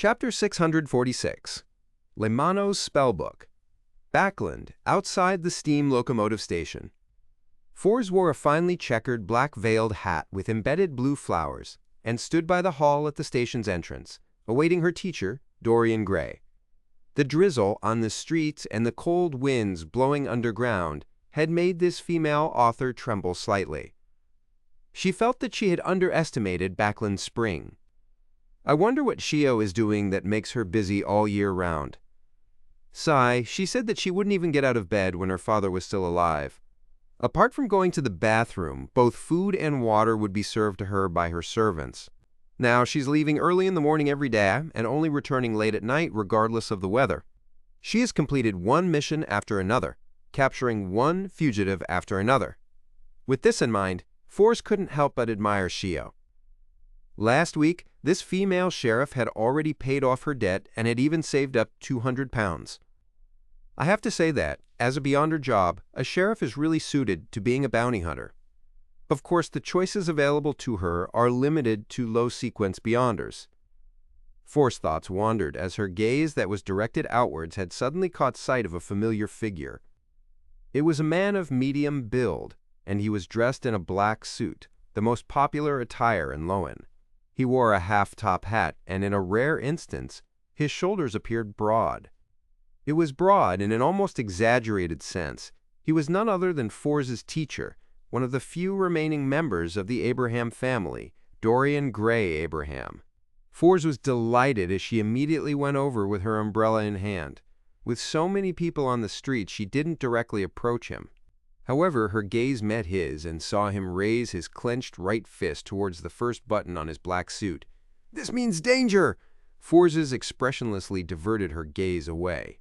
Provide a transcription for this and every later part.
Chapter 646. Leymano's Spellbook. Backland, outside the steam locomotive station. Forbes wore a finely checkered black-veiled hat with embedded blue flowers and stood by the hall at the station's entrance, awaiting her teacher, Dorian Gray. The drizzle on the streets and the cold winds blowing underground had made this female author tremble slightly. She felt that she had underestimated Backland's spring. I wonder what Shio is doing that makes her busy all year round. Sigh, she said that she wouldn't even get out of bed when her father was still alive. Apart from going to the bathroom, both food and water would be served to her by her servants. Now she's leaving early in the morning every day and only returning late at night regardless of the weather. She has completed one mission after another, capturing one fugitive after another. With this in mind, Forbes couldn't help but admire Shio. Last week, this female sheriff had already paid off her debt and had even saved up £200. I have to say that, as a beyonder job, a sheriff is really suited to being a bounty hunter. Of course, the choices available to her are limited to low-sequence beyonders. For's thoughts wandered as her gaze that was directed outwards had suddenly caught sight of a familiar figure. It was a man of medium build, and he was dressed in a black suit, the most popular attire in Loen. He wore a half-top hat, and in a rare instance, his shoulders appeared broad. It was broad in an almost exaggerated sense. He was none other than Forbes's teacher, one of the few remaining members of the Abraham family, Dorian Gray Abraham. Forbes was delighted as she immediately went over with her umbrella in hand. With so many people on the street, she didn't directly approach him. However, her gaze met his and saw him raise his clenched right fist towards the first button on his black suit. "This means danger!" Forbes expressionlessly diverted her gaze away.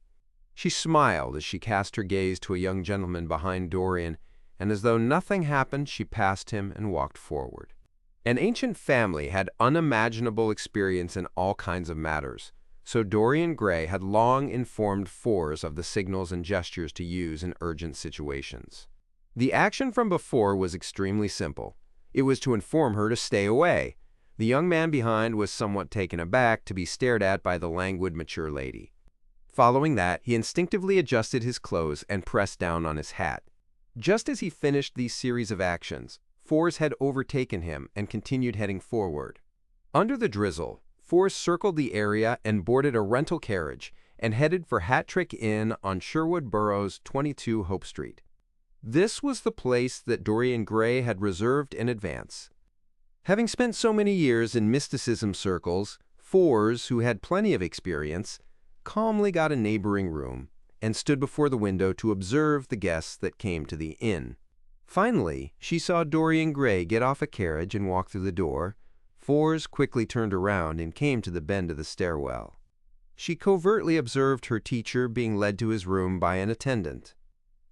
She smiled as she cast her gaze to a young gentleman behind Dorian, and as though nothing happened, she passed him and walked forward. An ancient family had unimaginable experience in all kinds of matters, so Dorian Gray had long informed Forbes of the signals and gestures to use in urgent situations. The action from before was extremely simple. It was to inform her to stay away. The young man behind was somewhat taken aback to be stared at by the languid, mature lady. Following that, he instinctively adjusted his clothes and pressed down on his hat. Just as he finished these series of actions, Forbes had overtaken him and continued heading forward. Under the drizzle, Forbes circled the area and boarded a rental carriage and headed for Hat Trick Inn on Sherwood Borough's 22 Hope Street. This was the place that Dorian Gray had reserved in advance. Having spent so many years in mysticism circles, Forbes, who had plenty of experience, calmly got a neighboring room and stood before the window to observe the guests that came to the inn. Finally, she saw Dorian Gray get off a carriage and walk through the door. Forbes quickly turned around and came to the bend of the stairwell. She covertly observed her teacher being led to his room by an attendant.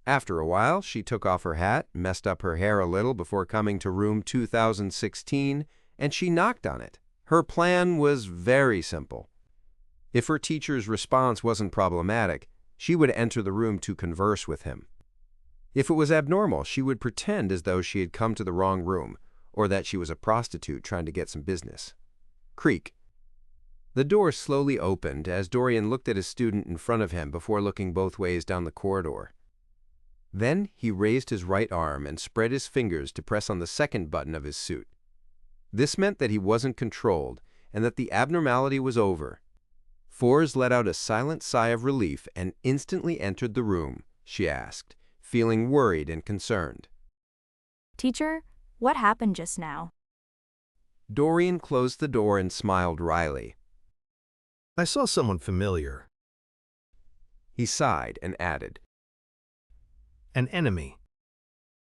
After a while, she took off her hat, messed up her hair a little before coming to room 2016, and she knocked on it. Her plan was very simple. If her teacher's response wasn't problematic, she would enter the room to converse with him. If it was abnormal, she would pretend as though she had come to the wrong room, or that she was a prostitute trying to get some business. Creak. The door slowly opened as Dorian looked at his student in front of him before looking both ways down the corridor. Then he raised his right arm and spread his fingers to press on the second button of his suit. This meant that he wasn't controlled and that the abnormality was over. Forbes let out a silent sigh of relief and instantly entered the room, she asked, feeling worried and concerned. "Teacher, what happened just now?" Dorian closed the door and smiled wryly. "I saw someone familiar. He sighed and added, An enemy."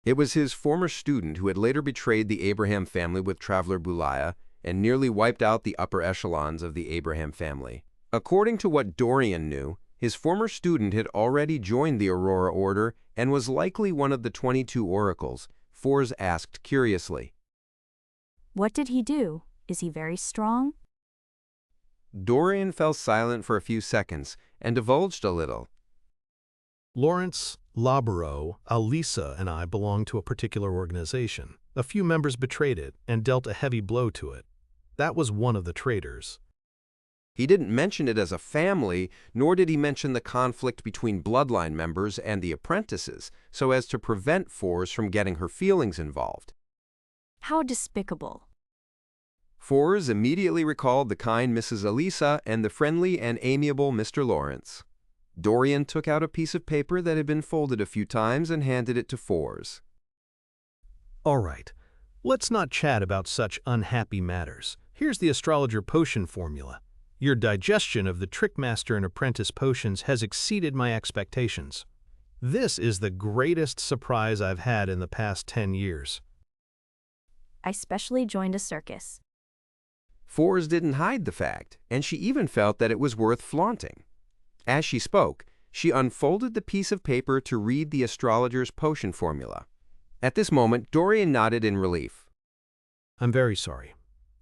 it was his former student who had later betrayed the Abraham family with Traveler Bulaya and nearly wiped out the upper echelons of the Abraham family. According to what Dorian knew, his former student had already joined the Aurora Order and was likely one of the 22 oracles. Forbes asked curiously. "What did he do? Is he very strong?" Dorian fell silent for a few seconds and divulged a little. "Lawrence, Labaro, Alisa, and I belong to a particular organization. A few members betrayed it and dealt a heavy blow to it. That was one of the traitors." He didn't mention it as a family, nor did he mention the conflict between bloodline members and the apprentices, so as to prevent Fours from getting her feelings involved. How despicable. Fours immediately recalled the kind Mrs. Elisa and the friendly and amiable Mr. Lawrence. Dorian took out a piece of paper that had been folded a few times and handed it to Fours. All right, let's not chat about such unhappy matters. Here's the astrologer potion formula. Your digestion of the Trickmaster and Apprentice potions has exceeded my expectations. This is the greatest surprise I've had in the past 10 years. I specially joined a circus. Fours didn't hide the fact, and she even felt that it was worth flaunting. As she spoke, she unfolded the piece of paper to read the astrologer's potion formula. At this moment, Dorian nodded in relief. I'm very sorry.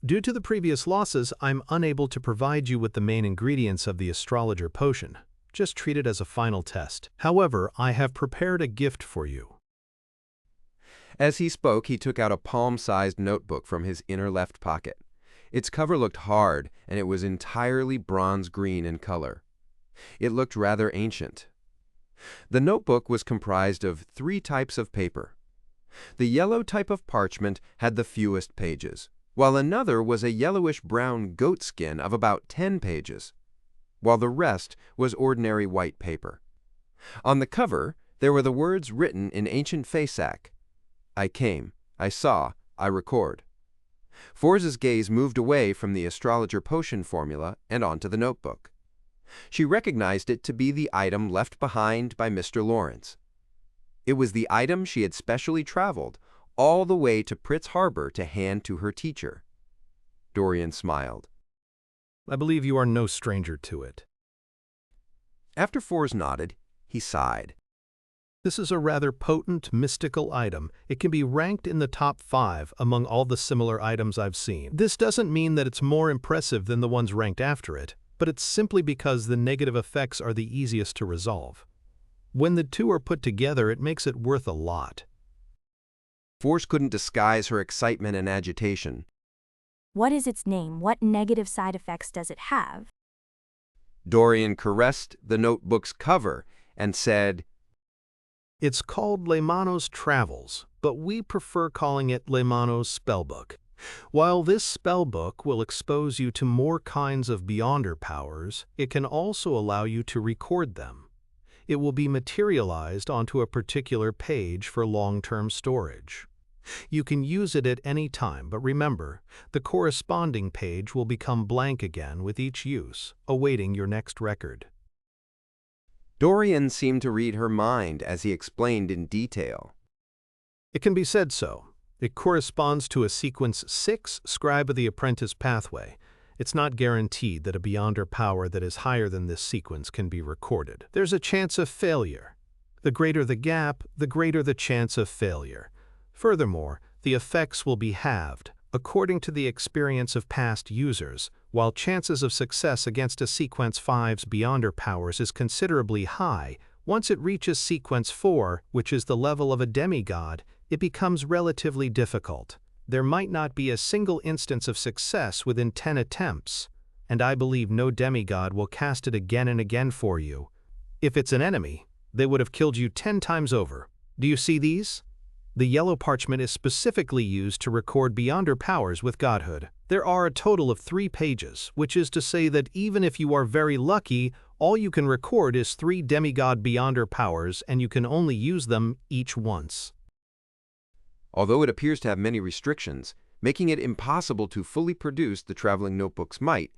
Due to the previous losses, I'm unable to provide you with the main ingredients of the astrologer potion. Just treat it as a final test. However, I have prepared a gift for you. As he spoke, he took out a palm-sized notebook from his inner left pocket. Its cover looked hard, and it was entirely bronze green in color. It looked rather ancient. The notebook was comprised of 3 types of paper. The yellow type of parchment had the fewest pages, while another was a yellowish-brown goatskin of about 10 pages, while the rest was ordinary white paper. On the cover, there were the words written in ancient Fasak: I came, I saw, I record. Fours' gaze moved away from the astrologer potion formula and onto the notebook. She recognized it to be the item left behind by Mr. Lawrence. It was the item she had specially traveled all the way to Pritz Harbor to hand to her teacher. Dorian smiled. I believe you are no stranger to it. After Fours nodded, he sighed. This is a rather potent, mystical item. It can be ranked in the top 5 among all the similar items I've seen. This doesn't mean that it's more impressive than the ones ranked after it, but it's simply because the negative effects are the easiest to resolve. When the two are put together, it makes it worth a lot. Fours couldn't disguise her excitement and agitation. What is its name? What negative side effects does it have? Dorian caressed the notebook's cover and said, It's called Leymano's Travels, but we prefer calling it Leymano's Spellbook. While this spellbook will expose you to more kinds of Beyonder powers, it can also allow you to record them. It will be materialized onto a particular page for long-term storage. You can use it at any time, but remember, the corresponding page will become blank again with each use, awaiting your next record. Dorian seemed to read her mind as he explained in detail. It can be said so. It corresponds to a sequence 6, Scribe of the Apprentice pathway. It's not guaranteed that a Beyonder power that is higher than this sequence can be recorded. There's a chance of failure. The greater the gap, the greater the chance of failure. Furthermore, the effects will be halved, according to the experience of past users, while chances of success against a Sequence 5's Beyonder powers is considerably high. Once it reaches Sequence 4, which is the level of a demigod, it becomes relatively difficult. There might not be a single instance of success within 10 attempts, and I believe no demigod will cast it again and again for you. If it's an enemy, they would have killed you 10 times over. Do you see these? The yellow parchment is specifically used to record Beyonder powers with godhood. There are a total of 3 pages, which is to say that even if you are very lucky, all you can record is 3 demigod Beyonder powers, and you can only use them each once. Although it appears to have many restrictions, making it impossible to fully produce the traveling notebook's might,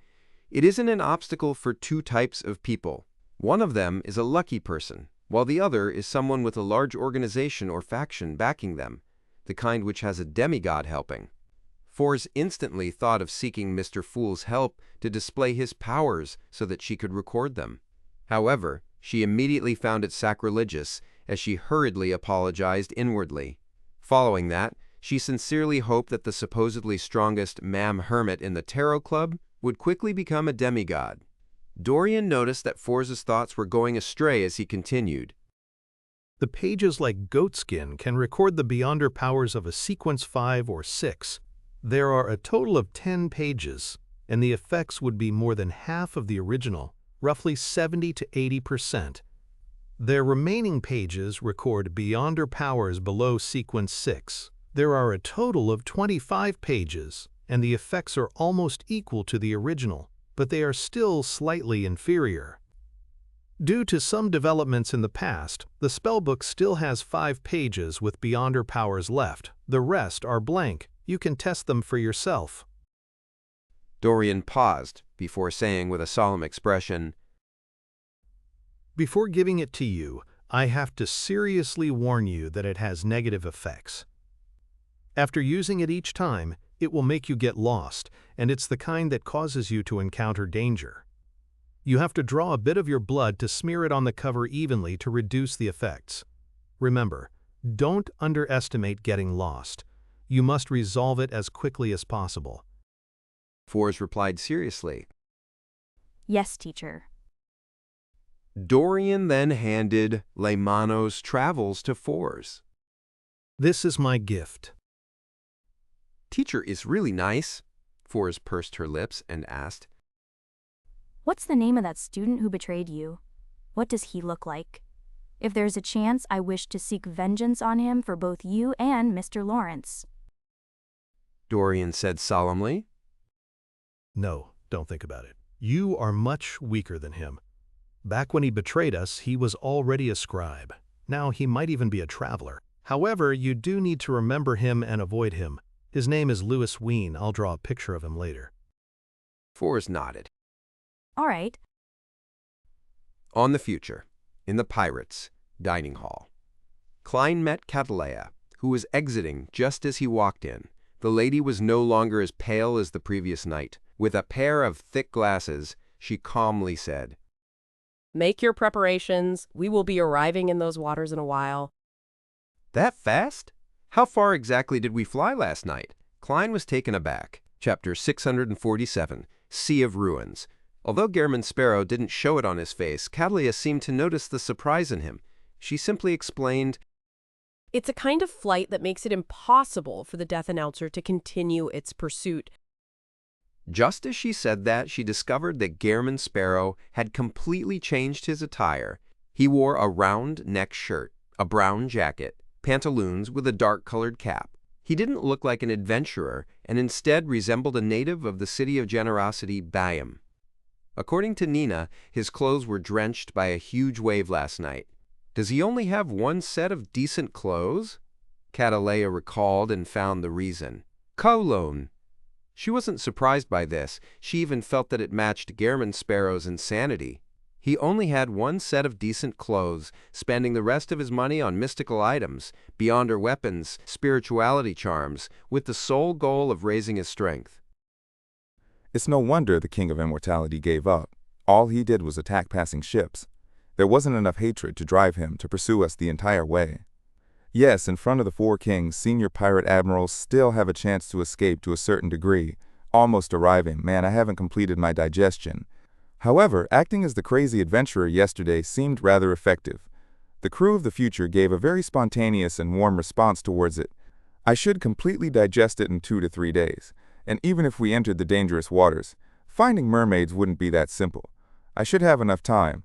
it isn't an obstacle for 2 types of people. One of them is a lucky person, while the other is someone with a large organization or faction backing them, the kind which has a demigod helping. Fours instantly thought of seeking Mr. Fool's help to display his powers so that she could record them. However, she immediately found it sacrilegious as she hurriedly apologized inwardly. Following that, she sincerely hoped that the supposedly strongest Ma'am Hermit in the Tarot Club would quickly become a demigod. Dorian noticed that Fours' thoughts were going astray as he continued. The pages like Goatskin can record the Beyonder powers of a Sequence 5 or 6. There are a total of 10 pages. and the effects would be more than half of the original, roughly 70 to 80%. Their remaining pages record beyonder powers below sequence 6. There are a total of 25 pages, and the effects are almost equal to the original, but they are still slightly inferior. Due to some developments in the past, the Spellbook still has 5 pages with beyonder powers left. The rest are blank. You can test them for yourself. Dorian paused before saying with a solemn expression, Before giving it to you, I have to seriously warn you that it has negative effects. After using it each time, it will make you get lost, and it's the kind that causes you to encounter danger. You have to draw a bit of your blood to smear it on the cover evenly to reduce the effects. Remember, don't underestimate getting lost. You must resolve it as quickly as possible. Fors replied seriously. Yes, teacher. Dorian then handed Leymano's travels to Fors. This is my gift. Teacher is really nice. Fors pursed her lips and asked, What's the name of that student who betrayed you? What does he look like? If there's a chance, I wish to seek vengeance on him for both you and Mr. Lawrence. Dorian said solemnly. No, don't think about it. You are much weaker than him. Back when he betrayed us, he was already a scribe. Now he might even be a traveler. However, you do need to remember him and avoid him. His name is Louis Ween. I'll draw a picture of him later. Fors nodded. All right. On the future, in the Pirates' dining hall. Klein met Cattleya, who was exiting just as he walked in. The lady was no longer as pale as the previous night. With a pair of thick glasses, she calmly said, Make your preparations. We will be arriving in those waters in a while. That fast? How far exactly did we fly last night? Klein was taken aback. Chapter 647, Sea of Ruins. Although Gehrman Sparrow didn't show it on his face, Cattleya seemed to notice the surprise in him. She simply explained, It's a kind of flight that makes it impossible for the death announcer to continue its pursuit. Just as she said that, she discovered that Gehrman Sparrow had completely changed his attire. He wore a round neck shirt, a brown jacket, pantaloons with a dark-colored cap. He didn't look like an adventurer and instead resembled a native of the city of generosity, Bayam. According to Nina, his clothes were drenched by a huge wave last night. Does he only have one set of decent clothes? Cattleya recalled and found the reason. Cologne. She wasn't surprised by this. She even felt that it matched Gehrman Sparrow's insanity. He only had one set of decent clothes, spending the rest of his money on mystical items, beyonder weapons, spirituality charms, with the sole goal of raising his strength. It's no wonder the King of Immortality gave up. All he did was attack passing ships. There wasn't enough hatred to drive him to pursue us the entire way. Yes, in front of the 4 kings, senior pirate admirals still have a chance to escape to a certain degree. Almost arriving. Man, I haven't completed my digestion. However, acting as the crazy adventurer yesterday seemed rather effective. The crew of the future gave a very spontaneous and warm response towards it. I should completely digest it in 2 to 3 days. And even if we entered the dangerous waters, finding mermaids wouldn't be that simple. I should have enough time.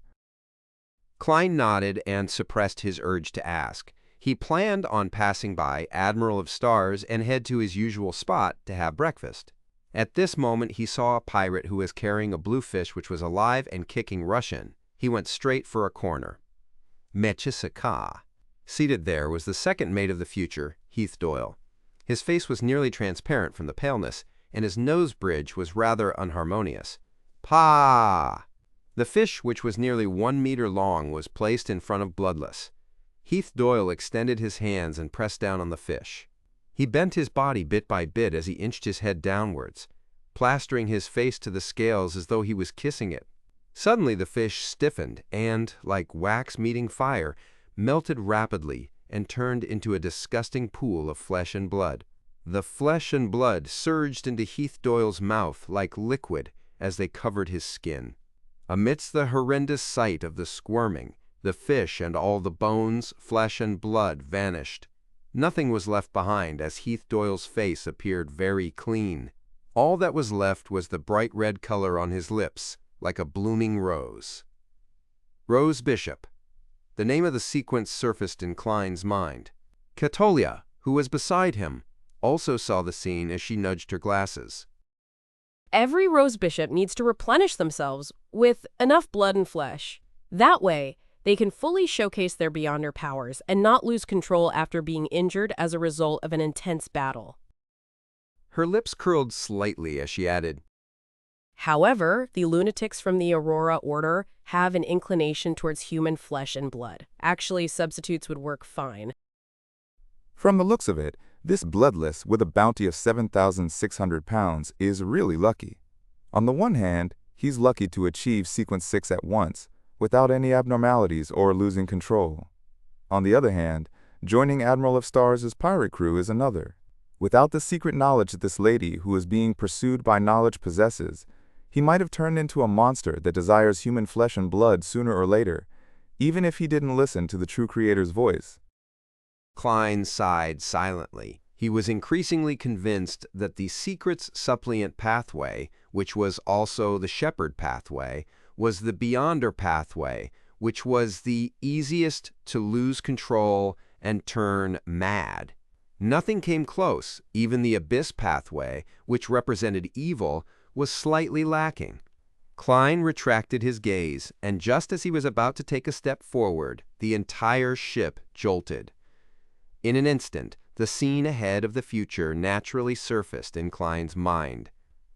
Klein nodded and suppressed his urge to ask. He planned on passing by Admiral of Stars and head to his usual spot to have breakfast. At this moment, he saw a pirate who was carrying a bluefish which was alive and kicking Russian. He went straight for a corner. Mechisaka. Seated there was the second mate of the future, Heath Doyle. His face was nearly transparent from the paleness, and his nose bridge was rather unharmonious. Pa! The fish, which was nearly 1 meter long, was placed in front of Bloodless. Heath Doyle extended his hands and pressed down on the fish. He bent his body bit by bit as he inched his head downwards, plastering his face to the scales as though he was kissing it. Suddenly the fish stiffened and, like wax meeting fire, melted rapidly and turned into a disgusting pool of flesh and blood. The flesh and blood surged into Heath Doyle's mouth like liquid as they covered his skin. Amidst the horrendous sight of the squirming, the fish and all the bones, flesh, and blood vanished. Nothing was left behind as Heath Doyle's face appeared very clean. All that was left was the bright red color on his lips, like a blooming rose. Rose Bishop. The name of the sequence surfaced in Klein's mind. Catolia, who was beside him, also saw the scene as she nudged her glasses. Every rose bishop needs to replenish themselves with enough blood and flesh. That way, they can fully showcase their Beyonder powers and not lose control after being injured as a result of an intense battle. Her lips curled slightly as she added, However, the lunatics from the Aurora Order have an inclination towards human flesh and blood. Actually, substitutes would work fine. From the looks of it, this bloodless with a bounty of 7,600 pounds is really lucky. On the one hand, he's lucky to achieve Sequence 6 at once, without any abnormalities or losing control. On the other hand, joining Admiral of Stars' pirate crew is another. Without the secret knowledge that this lady who is being pursued by knowledge possesses, he might have turned into a monster that desires human flesh and blood sooner or later, even if he didn't listen to the true creator's voice. Klein sighed silently. He was increasingly convinced that the secret's suppliant pathway, which was also the shepherd pathway, was the Beyonder pathway, which was the easiest to lose control and turn mad. Nothing came close. Even the Abyss pathway, which represented evil, was slightly lacking. Klein retracted his gaze, and just as he was about to take a step forward, the entire ship jolted. In an instant, the scene ahead of the future naturally surfaced in Klein's mind.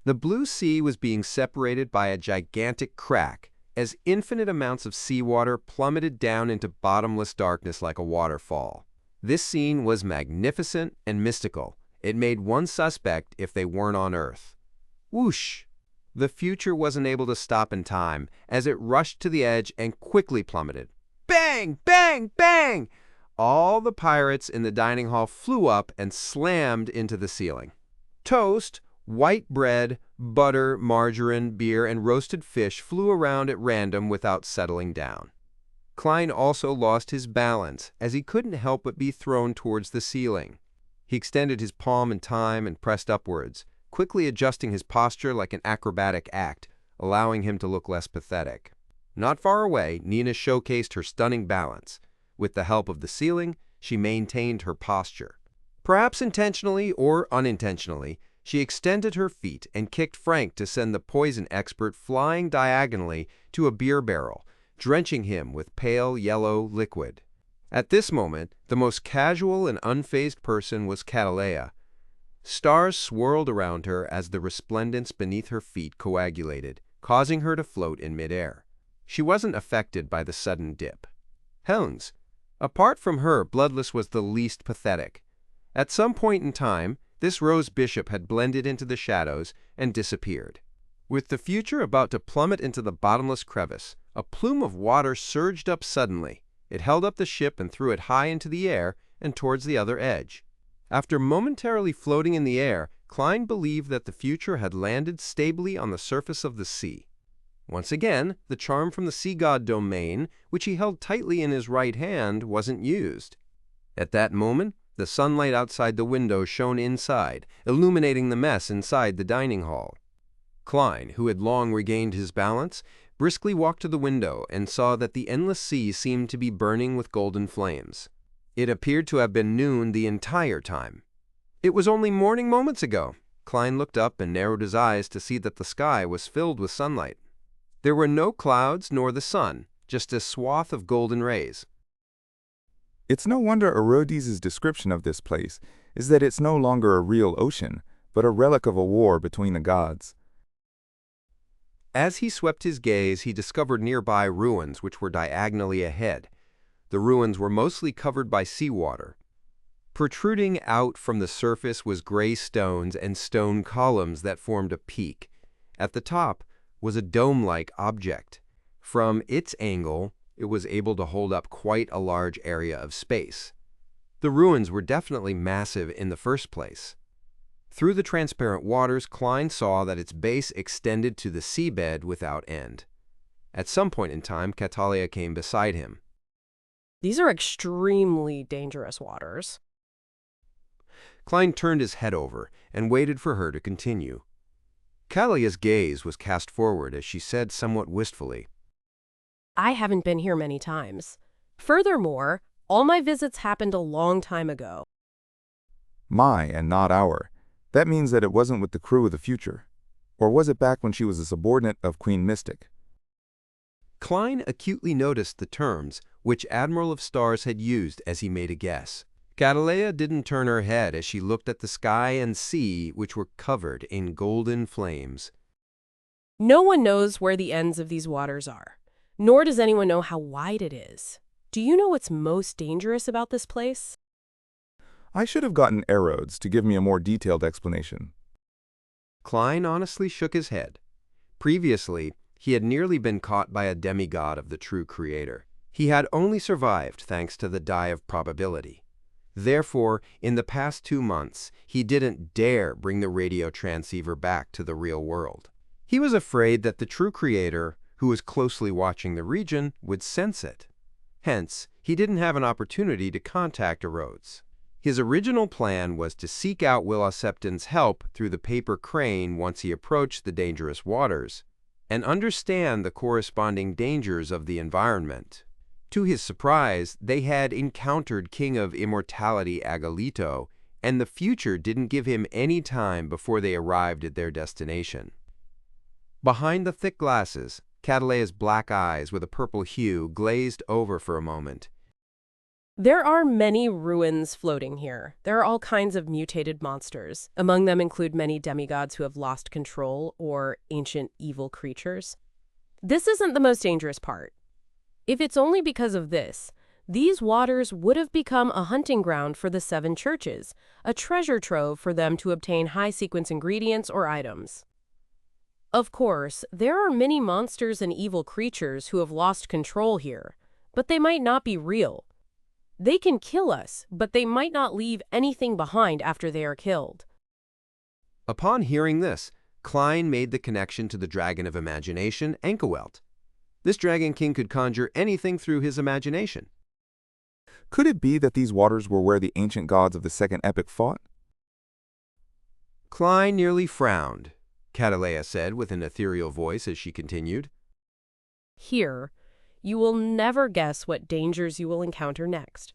The blue sea was being separated by a gigantic crack, as infinite amounts of seawater plummeted down into bottomless darkness like a waterfall. This scene was magnificent and mystical. It made one suspect if they weren't on Earth. Whoosh! The future wasn't able to stop in time, as it rushed to the edge and quickly plummeted. Bang! Bang! Bang! All the pirates in the dining hall flew up and slammed into the ceiling. Toast, white bread, butter, margarine, beer, and roasted fish flew around at random without settling down. Klein also lost his balance, as he couldn't help but be thrown towards the ceiling. He extended his palm in time and pressed upwards, quickly adjusting his posture like an acrobatic act, allowing him to look less pathetic. Not far away, Nina showcased her stunning balance. With the help of the ceiling, she maintained her posture. Perhaps intentionally or unintentionally, she extended her feet and kicked Frank to send the poison expert flying diagonally to a beer barrel, drenching him with pale yellow liquid. At this moment, the most casual and unfazed person was Catolia. Stars swirled around her as the resplendence beneath her feet coagulated, causing her to float in midair. She wasn't affected by the sudden dip. Helens. Apart from her, Bloodless was the least pathetic. At some point in time, this Rose Bishop had blended into the shadows and disappeared. With the future about to plummet into the bottomless crevice, a plume of water surged up suddenly. It held up the ship and threw it high into the air and towards the other edge. After momentarily floating in the air, Klein believed that the future had landed stably on the surface of the sea. Once again, the charm from the sea god domain, which he held tightly in his right hand, wasn't used. At that moment, the sunlight outside the window shone inside, illuminating the mess inside the dining hall. Klein, who had long regained his balance, briskly walked to the window and saw that the endless sea seemed to be burning with golden flames. It appeared to have been noon the entire time. It was only morning moments ago. Klein looked up and narrowed his eyes to see that the sky was filled with sunlight. There were no clouds nor the sun, just a swath of golden rays. It's no wonder Orodes' description of this place is that it's no longer a real ocean, but a relic of a war between the gods. As he swept his gaze, he discovered nearby ruins which were diagonally ahead. The ruins were mostly covered by seawater. Protruding out from the surface was gray stones and stone columns that formed a peak. At the top was a dome-like object. From its angle, it was able to hold up quite a large area of space. The ruins were definitely massive in the first place. Through the transparent waters, Klein saw that its base extended to the seabed without end. At some point in time, Catolia came beside him. These are extremely dangerous waters. Klein turned his head over and waited for her to continue. Cataleya's gaze was cast forward as she said somewhat wistfully, I haven't been here many times. Furthermore, all my visits happened a long time ago. My and not our. That means that it wasn't with the crew of the future. Or was it back when she was a subordinate of Queen Mystic? Klein acutely noticed the terms which Admiral of Stars had used as he made a guess. Cataleya didn't turn her head as she looked at the sky and sea, which were covered in golden flames. No one knows where the ends of these waters are, nor does anyone know how wide it is. Do you know what's most dangerous about this place? I should have gotten Erodes to give me a more detailed explanation. Klein honestly shook his head. Previously, he had nearly been caught by a demigod of the true creator. He had only survived thanks to the die of probability. Therefore, in the past 2 months, he didn't dare bring the radio transceiver back to the real world. He was afraid that the true creator, who was closely watching the region, would sense it. Hence, he didn't have an opportunity to contact Erodes. His original plan was to seek out Willa Septon's help through the paper crane once he approached the dangerous waters, and understand the corresponding dangers of the environment. To his surprise, they had encountered King of Immortality Agalito, and the future didn't give him any time before they arrived at their destination. Behind the thick glasses, Cataleya's black eyes with a purple hue glazed over for a moment. There are many ruins floating here. There are all kinds of mutated monsters. Among them include many demigods who have lost control or ancient evil creatures. This isn't the most dangerous part. If it's only because of this, these waters would have become a hunting ground for the 7 churches, a treasure trove for them to obtain high-sequence ingredients or items. Of course, there are many monsters and evil creatures who have lost control here, but they might not be real. They can kill us, but they might not leave anything behind after they are killed. Upon hearing this, Klein made the connection to the dragon of imagination, Enkewelt. This dragon king could conjure anything through his imagination. Could it be that these waters were where the ancient gods of the second epic fought? Klein nearly frowned, Cataleya said with an ethereal voice as she continued. Here, you will never guess what dangers you will encounter next.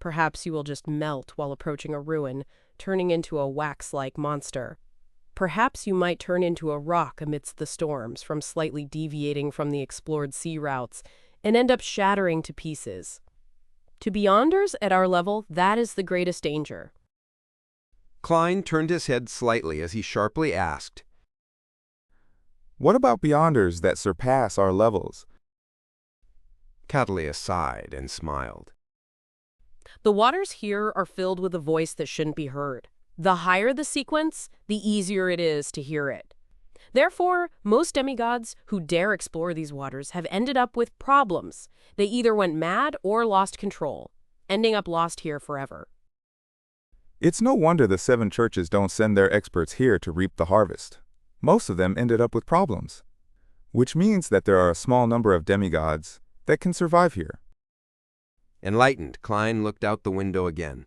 Perhaps you will just melt while approaching a ruin, turning into a wax-like monster. Perhaps you might turn into a rock amidst the storms from slightly deviating from the explored sea routes and end up shattering to pieces. To Beyonders at our level, that is the greatest danger. Klein turned his head slightly as he sharply asked, What about Beyonders that surpass our levels? Cataleya sighed and smiled. The waters here are filled with a voice that shouldn't be heard. The higher the sequence, the easier it is to hear it. Therefore, most demigods who dare explore these waters have ended up with problems. They either went mad or lost control, ending up lost here forever. It's no wonder the 7 churches don't send their experts here to reap the harvest. Most of them ended up with problems, which means that there are a small number of demigods that can survive here. Enlightened, Klein looked out the window again.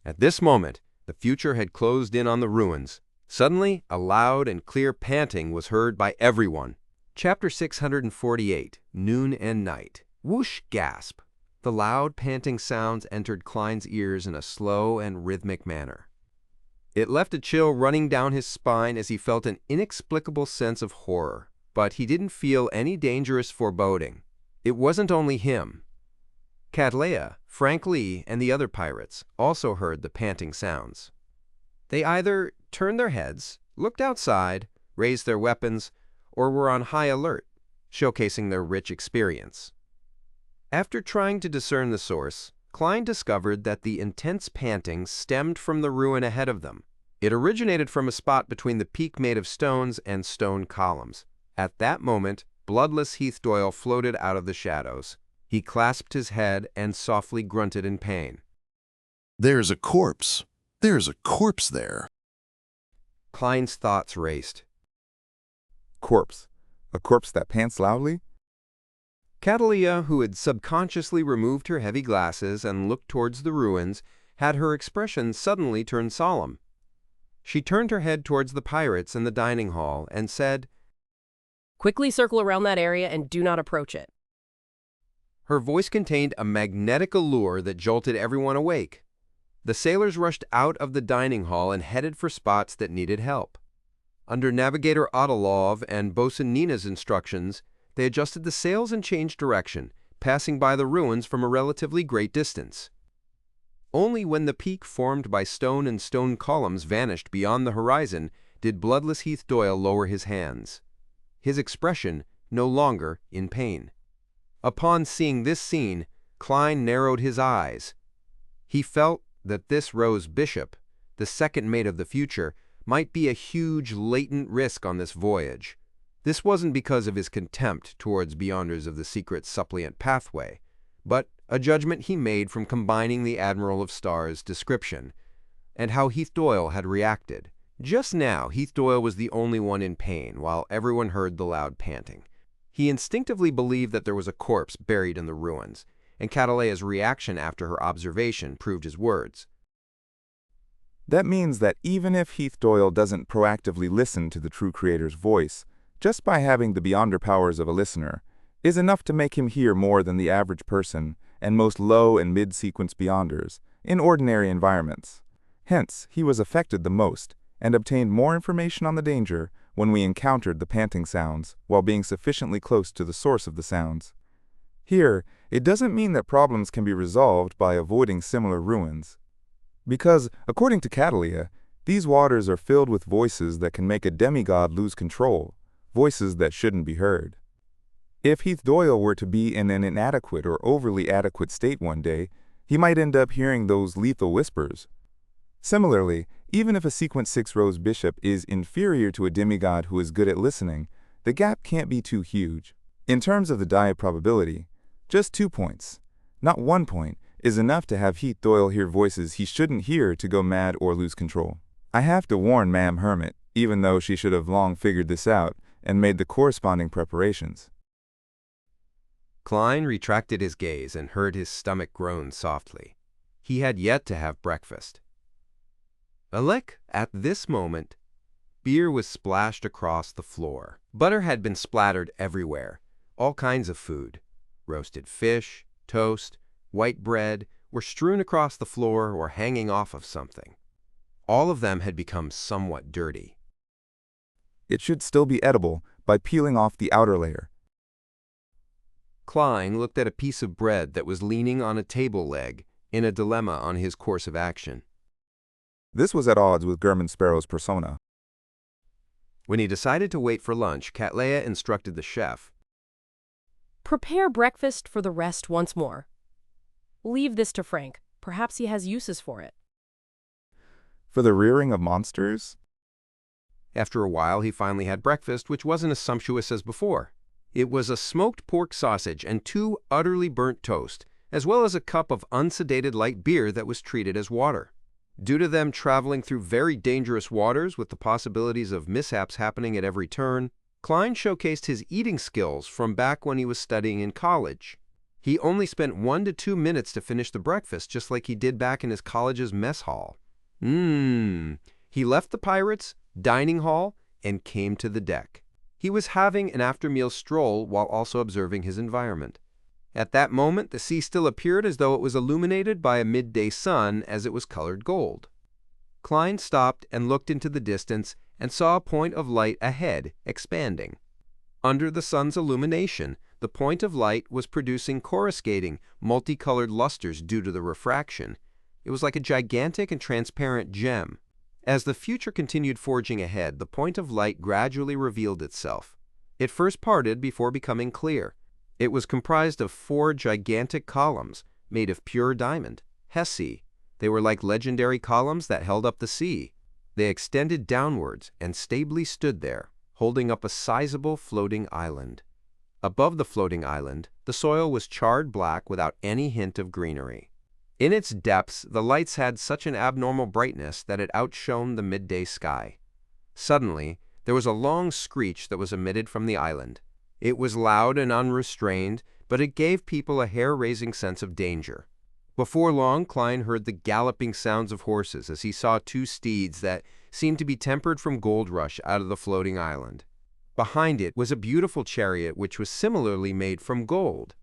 At this moment, the future had closed in on the ruins. Suddenly, a loud and clear panting was heard by everyone. Chapter 648, Noon and Night. Whoosh, gasp. The loud, panting sounds entered Klein's ears in a slow and rhythmic manner. It left a chill running down his spine as he felt an inexplicable sense of horror. But he didn't feel any dangerous foreboding. It wasn't only him. Cataleya, Frank Lee, and the other pirates also heard the panting sounds. They either turned their heads, looked outside, raised their weapons, or were on high alert, showcasing their rich experience. After trying to discern the source, Klein discovered that the intense panting stemmed from the ruin ahead of them. It originated from a spot between the peak made of stones and stone columns. At that moment, bloodless Heath Doyle floated out of the shadows. He clasped his head and softly grunted in pain. There's a corpse. There's a corpse there. Klein's thoughts raced. Corpse. A corpse that pants loudly? Cataleya, who had subconsciously removed her heavy glasses and looked towards the ruins, had her expression suddenly turn solemn. She turned her head towards the pirates in the dining hall and said, Quickly circle around that area and do not approach it. Her voice contained a magnetic allure that jolted everyone awake. The sailors rushed out of the dining hall and headed for spots that needed help. Under Navigator Odilov and Bosun Nina's instructions, they adjusted the sails and changed direction, passing by the ruins from a relatively great distance. Only when the peak formed by stone and stone columns vanished beyond the horizon did bloodless Heath Doyle lower his hands, his expression no longer in pain. Upon seeing this scene, Klein narrowed his eyes. He felt that this Rose Bishop, the second mate of the future, might be a huge latent risk on this voyage. This wasn't because of his contempt towards Beyonders of the secret suppliant pathway, but a judgment he made from combining the Admiral of Stars' description and how Heath Doyle had reacted. Just now, Heath Doyle was the only one in pain, while everyone heard the loud panting. He instinctively believed that there was a corpse buried in the ruins, and Cataleya's reaction after her observation proved his words. That means that even if Heath Doyle doesn't proactively listen to the true creator's voice, just by having the beyonder powers of a listener is enough to make him hear more than the average person and most low and mid-sequence beyonders in ordinary environments. Hence, he was affected the most and obtained more information on the danger when we encountered the panting sounds while being sufficiently close to the source of the sounds. Here, it doesn't mean that problems can be resolved by avoiding similar ruins. Because, according to Cataleya, these waters are filled with voices that can make a demigod lose control, voices that shouldn't be heard. If Heath Doyle were to be in an inadequate or overly adequate state one day, he might end up hearing those lethal whispers. Similarly, even if a Sequence 6 Rose Bishop is inferior to a demigod who is good at listening, the gap can't be too huge. In terms of the die probability, just 2 points, not 1 point, is enough to have Heath Doyle hear voices he shouldn't hear to go mad or lose control. I have to warn Ma'am Hermit, even though she should have long figured this out and made the corresponding preparations. Klein retracted his gaze and heard his stomach groan softly. He had yet to have breakfast. At this moment, beer was splashed across the floor. Butter had been splattered everywhere. All kinds of food, roasted fish, toast, white bread, were strewn across the floor or hanging off of something. All of them had become somewhat dirty. It should still be edible by peeling off the outer layer. Klein looked at a piece of bread that was leaning on a table leg, in a dilemma on his course of action. This was at odds with German Sparrow's persona. When he decided to wait for lunch, Cataleya instructed the chef. Prepare breakfast for the rest once more. Leave this to Frank. Perhaps he has uses for it. For the rearing of monsters? After a while, he finally had breakfast, which wasn't as sumptuous as before. It was a smoked pork sausage and 2 utterly burnt toast, as well as a cup of unsedated light beer that was treated as water. Due to them traveling through very dangerous waters with the possibilities of mishaps happening at every turn, Klein showcased his eating skills from back when he was studying in college. He only spent 1 to 2 minutes to finish the breakfast, just like he did back in his college's mess hall. He left the pirates' dining hall and came to the deck. He was having an after-meal stroll while also observing his environment. At that moment, the sea still appeared as though it was illuminated by a midday sun as it was colored gold. Klein stopped and looked into the distance and saw a point of light ahead, expanding. Under the sun's illumination, the point of light was producing coruscating, multicolored lusters due to the refraction. It was like a gigantic and transparent gem. As the future continued forging ahead, the point of light gradually revealed itself. It first parted before becoming clear. It was comprised of 4 gigantic columns made of pure diamond, Hesse. They were like legendary columns that held up the sea. They extended downwards and stably stood there, holding up a sizable floating island. Above the floating island, the soil was charred black without any hint of greenery. In its depths, the lights had such an abnormal brightness that it outshone the midday sky. Suddenly, there was a long screech that was emitted from the island. It was loud and unrestrained, but it gave people a hair-raising sense of danger. Before long, Klein heard the galloping sounds of horses as he saw 2 steeds that seemed to be tempered from gold rush out of the floating island. Behind it was a beautiful chariot which was similarly made from gold.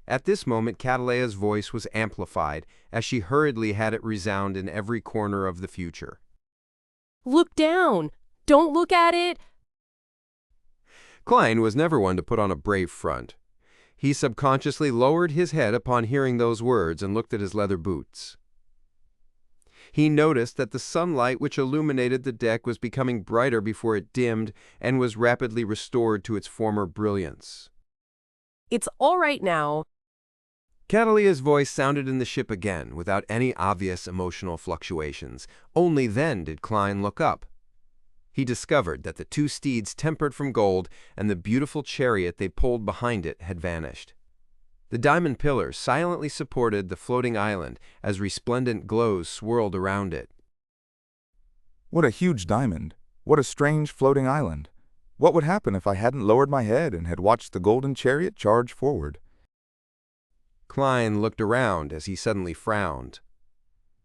At this moment, Cataleya's voice was amplified as she hurriedly had it resound in every corner of the future. Look down! Don't look at it! Klein was never one to put on a brave front. He subconsciously lowered his head upon hearing those words and looked at his leather boots. He noticed that the sunlight which illuminated the deck was becoming brighter before it dimmed and was rapidly restored to its former brilliance. It's all right now. Cataleya's voice sounded in the ship again, without any obvious emotional fluctuations. Only then did Klein look up. He discovered that the two steeds tempered from gold and the beautiful chariot they pulled behind it had vanished. The diamond pillars silently supported the floating island as resplendent glows swirled around it. What a huge diamond! What a strange floating island! What would happen if I hadn't lowered my head and had watched the golden chariot charge forward? Klein looked around as he suddenly frowned.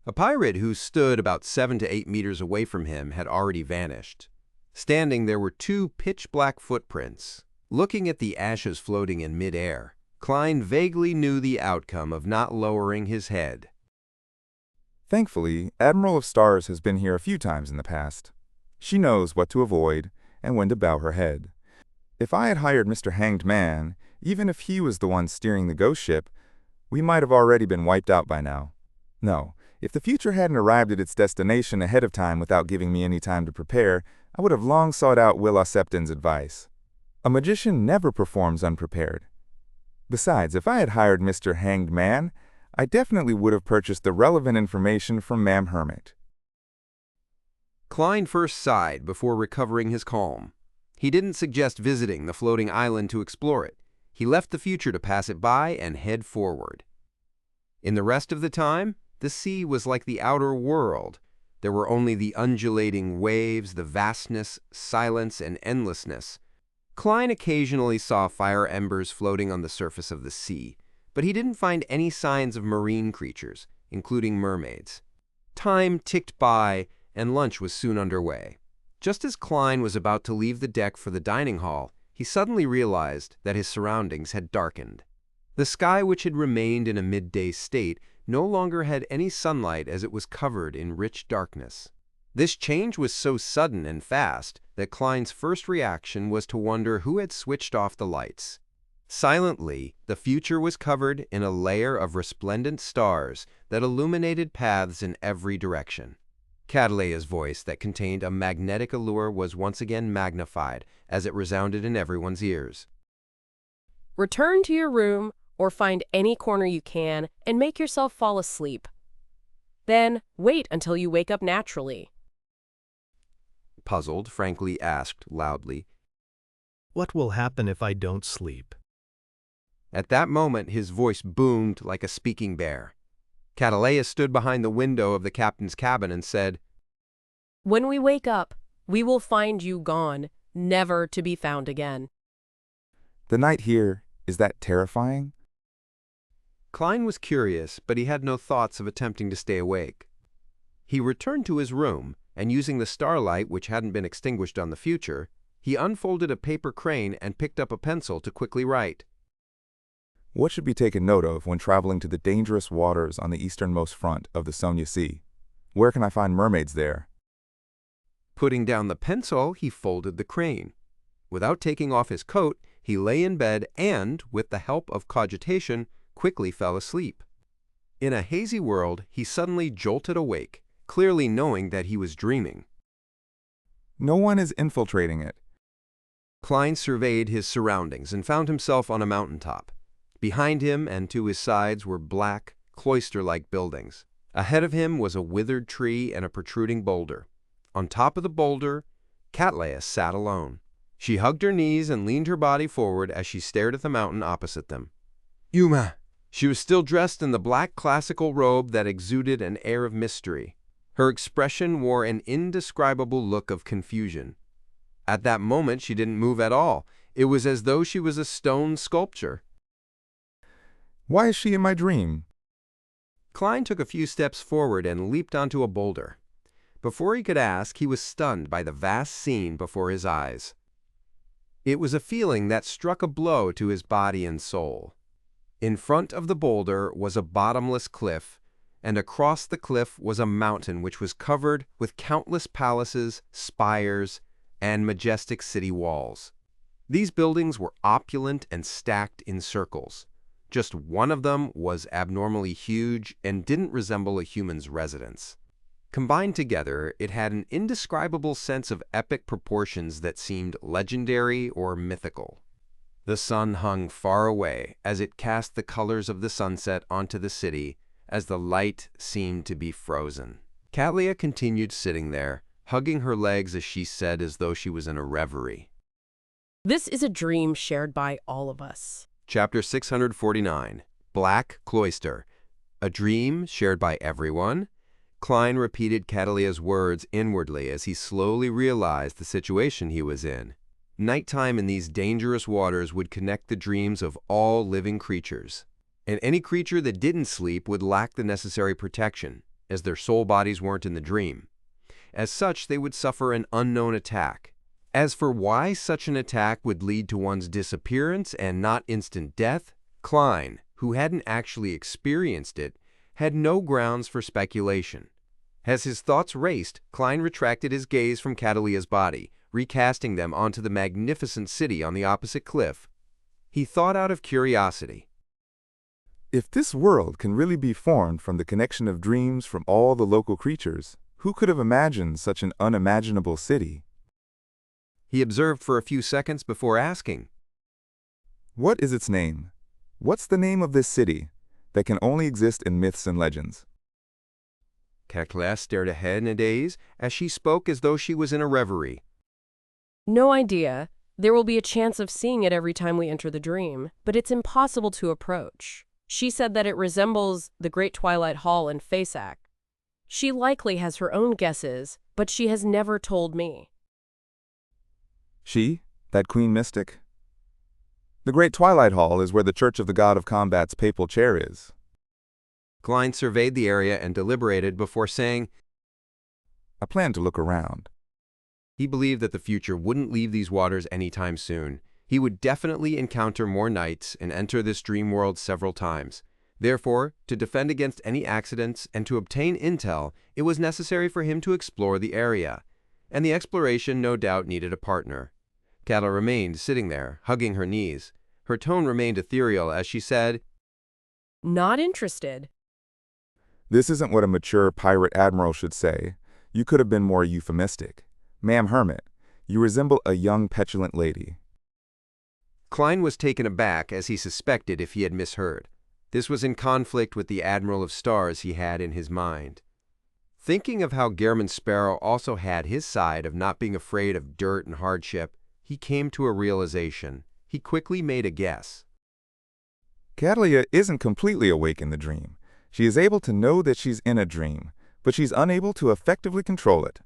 A pirate who stood about 7 to 8 meters away from him had already vanished. Standing there were two pitch-black footprints. Looking at the ashes floating in mid-air, Klein vaguely knew the outcome of not lowering his head. Thankfully, Admiral of Stars has been here a few times in the past. She knows what to avoid and when to bow her head. If I had hired Mr. Hanged Man, even if he was the one steering the ghost ship, we might have already been wiped out by now. No, if the future hadn't arrived at its destination ahead of time without giving me any time to prepare, I would have long sought out Will Septon's advice. A magician never performs unprepared. Besides, if I had hired Mr. Hanged Man, I definitely would have purchased the relevant information from Ma'am Hermit. Klein first sighed before recovering his calm. He didn't suggest visiting the floating island to explore it. He left the future to pass it by and head forward. In the rest of the time, the sea was like the outer world. There were only the undulating waves, the vastness, silence, and endlessness. Klein occasionally saw fire embers floating on the surface of the sea, but he didn't find any signs of marine creatures, including mermaids. Time ticked by, and lunch was soon underway. Just as Klein was about to leave the deck for the dining hall, he suddenly realized that his surroundings had darkened. The sky, which had remained in a midday state, no longer had any sunlight as it was covered in rich darkness. This change was so sudden and fast that Klein's first reaction was to wonder who had switched off the lights. Silently, the future was covered in a layer of resplendent stars that illuminated paths in every direction. Cataleya's voice that contained a magnetic allure was once again magnified as it resounded in everyone's ears. Return to your room or find any corner you can and make yourself fall asleep. Then wait until you wake up naturally. Puzzled, Frankly asked loudly. What will happen if I don't sleep? At that moment, his voice boomed like a speaking bear. Cataleya stood behind the window of the captain's cabin and said, When we wake up, we will find you gone, never to be found again. The night here, is that terrifying? Klein was curious, but he had no thoughts of attempting to stay awake. He returned to his room, and using the starlight which hadn't been extinguished on the future, he unfolded a paper crane and picked up a pencil to quickly write. What should be taken note of when traveling to the dangerous waters on the easternmost front of the Sonia Sea? Where can I find mermaids there? Putting down the pencil, he folded the crane. Without taking off his coat, he lay in bed and, with the help of cogitation, quickly fell asleep. In a hazy world, he suddenly jolted awake, clearly knowing that he was dreaming. No one is infiltrating it. Klein surveyed his surroundings and found himself on a mountaintop. Behind him and to his sides were black, cloister-like buildings. Ahead of him was a withered tree and a protruding boulder. On top of the boulder, Cataleya sat alone. She hugged her knees and leaned her body forward as she stared at the mountain opposite them. Yuma! She was still dressed in the black classical robe that exuded an air of mystery. Her expression wore an indescribable look of confusion. At that moment, she didn't move at all. It was as though she was a stone sculpture. Why is she in my dream? Klein took a few steps forward and leaped onto a boulder. Before he could ask, he was stunned by the vast scene before his eyes. It was a feeling that struck a blow to his body and soul. In front of the boulder was a bottomless cliff, and across the cliff was a mountain which was covered with countless palaces, spires, and majestic city walls. These buildings were opulent and stacked in circles. Just one of them was abnormally huge and didn't resemble a human's residence. Combined together, it had an indescribable sense of epic proportions that seemed legendary or mythical. The sun hung far away as it cast the colors of the sunset onto the city, as the light seemed to be frozen. Cattleya continued sitting there, hugging her legs as she said as though she was in a reverie. This is a dream shared by all of us. Chapter 649, Black Cloister. A dream shared by everyone? Klein repeated Cattleya's words inwardly as he slowly realized the situation he was in. Nighttime in these dangerous waters would connect the dreams of all living creatures. And any creature that didn't sleep would lack the necessary protection, as their soul bodies weren't in the dream. As such, they would suffer an unknown attack. As for why such an attack would lead to one's disappearance and not instant death, Klein, who hadn't actually experienced it, had no grounds for speculation. As his thoughts raced, Klein retracted his gaze from Cattleya's body, recasting them onto the magnificent city on the opposite cliff. He thought out of curiosity. If this world can really be formed from the connection of dreams from all the local creatures, who could have imagined such an unimaginable city? He observed for a few seconds before asking. What is its name? What's the name of this city that can only exist in myths and legends? Cattleya stared ahead in a daze as she spoke as though she was in a reverie. No idea. There will be a chance of seeing it every time we enter the dream, but it's impossible to approach. She said that it resembles the Great Twilight Hall in Fasak. She likely has her own guesses, but she has never told me. She? That queen mystic? The Great Twilight Hall is where the Church of the God of Combat's papal chair is. Klein surveyed the area and deliberated before saying, I plan to look around. He believed that the future wouldn't leave these waters anytime soon. He would definitely encounter more nights and enter this dream world several times. Therefore, to defend against any accidents and to obtain intel, it was necessary for him to explore the area. And the exploration no doubt needed a partner. Cattleya remained sitting there, hugging her knees. Her tone remained ethereal as she said, Not interested. This isn't what a mature pirate admiral should say. You could have been more euphemistic. Ma'am Hermit, you resemble a young petulant lady. Klein was taken aback as he suspected if he had misheard. This was in conflict with the Admiral of Stars he had in his mind. Thinking of how Gehrman Sparrow also had his side of not being afraid of dirt and hardship, he came to a realization. He quickly made a guess. Cattleya isn't completely awake in the dream. She is able to know that she's in a dream, but she's unable to effectively control it.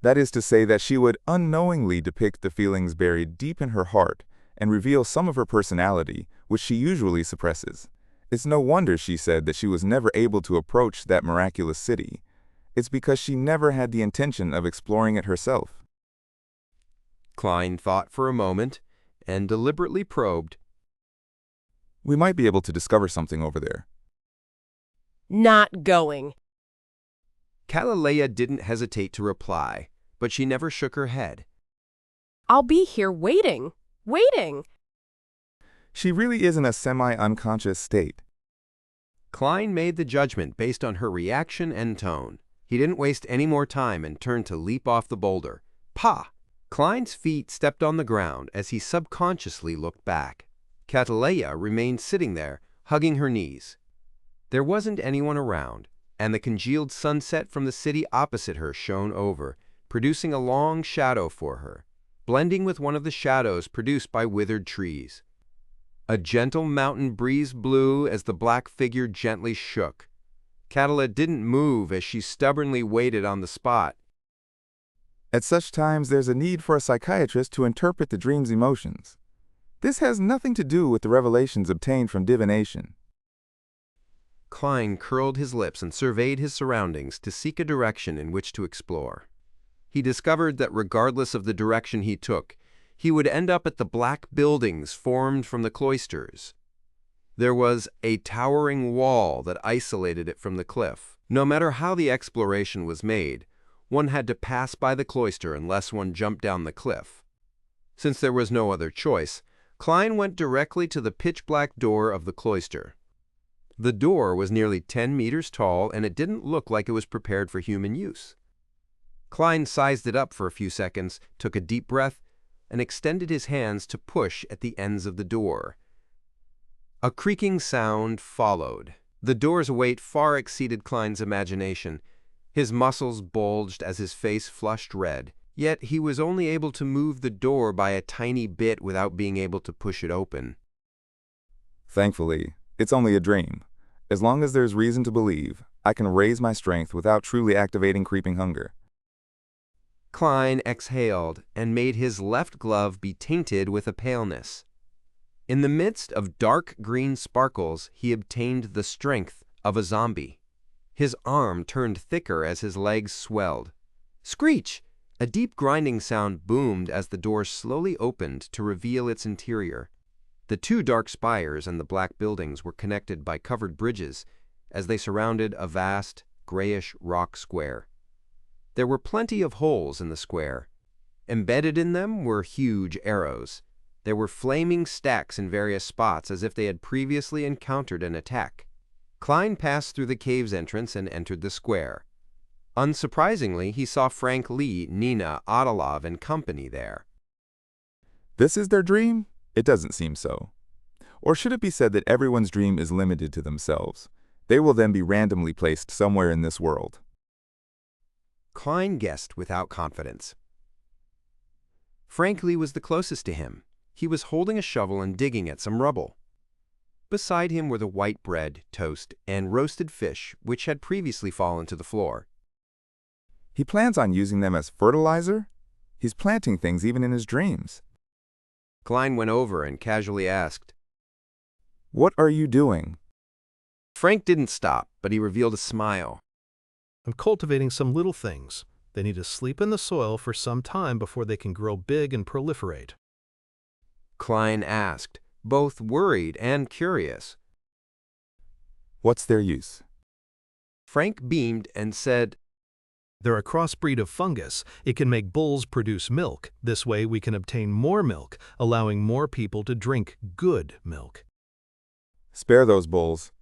That is to say that she would unknowingly depict the feelings buried deep in her heart and reveal some of her personality, which she usually suppresses. It's no wonder she said that she was never able to approach that miraculous city. It's because she never had the intention of exploring it herself. Klein thought for a moment and deliberately probed. We might be able to discover something over there. Not going. Cattleya didn't hesitate to reply, but she never shook her head. I'll be here waiting. She really is in a semi-unconscious state. Klein made the judgment based on her reaction and tone. He didn't waste any more time and turned to leap off the boulder. Pa! Klein's feet stepped on the ground as he subconsciously looked back. Cattleya remained sitting there, hugging her knees. There wasn't anyone around, and the congealed sunset from the city opposite her shone over, producing a long shadow for her, blending with one of the shadows produced by withered trees. A gentle mountain breeze blew as the black figure gently shook. Cattleya didn't move as she stubbornly waited on the spot. At such times, there's a need for a psychiatrist to interpret the dream's emotions. This has nothing to do with the revelations obtained from divination. Klein curled his lips and surveyed his surroundings to seek a direction in which to explore. He discovered that regardless of the direction he took, he would end up at the black buildings formed from the cloisters. There was a towering wall that isolated it from the cliff. No matter how the exploration was made, one had to pass by the cloister unless one jumped down the cliff. Since there was no other choice, Klein went directly to the pitch-black door of the cloister. The door was nearly 10 meters tall, and it didn't look like it was prepared for human use. Klein sized it up for a few seconds, took a deep breath, and extended his hands to push at the ends of the door. A creaking sound followed. The door's weight far exceeded Klein's imagination. His muscles bulged as his face flushed red, yet he was only able to move the door by a tiny bit without being able to push it open. Thankfully, it's only a dream. As long as there's reason to believe, I can raise my strength without truly activating creeping hunger. Klein exhaled and made his left glove be tainted with a paleness. In the midst of dark green sparkles, he obtained the strength of a zombie. His arm turned thicker as his legs swelled. Screech! A deep grinding sound boomed as the door slowly opened to reveal its interior. The two dark spires and the black buildings were connected by covered bridges as they surrounded a vast, grayish rock square. There were plenty of holes in the square. Embedded in them were huge arrows. There were flaming stacks in various spots as if they had previously encountered an attack. Klein passed through the cave's entrance and entered the square. Unsurprisingly, he saw Frank Lee, Nina, Adolov, and company there. This is their dream? It doesn't seem so. Or should it be said that everyone's dream is limited to themselves? They will then be randomly placed somewhere in this world. Klein guessed without confidence. Frank Lee was the closest to him. He was holding a shovel and digging at some rubble. Beside him were the white bread, toast, and roasted fish, which had previously fallen to the floor. He plans on using them as fertilizer? He's planting things even in his dreams. Klein went over and casually asked, "What are you doing?" Frank didn't stop, but he revealed a smile. I'm cultivating some little things. They need to sleep in the soil for some time before they can grow big and proliferate. Klein asked, both worried and curious. What's their use? Frank beamed and said, They're a crossbreed of fungus. It can make bulls produce milk. This way we can obtain more milk, allowing more people to drink good milk. Spare those bulls.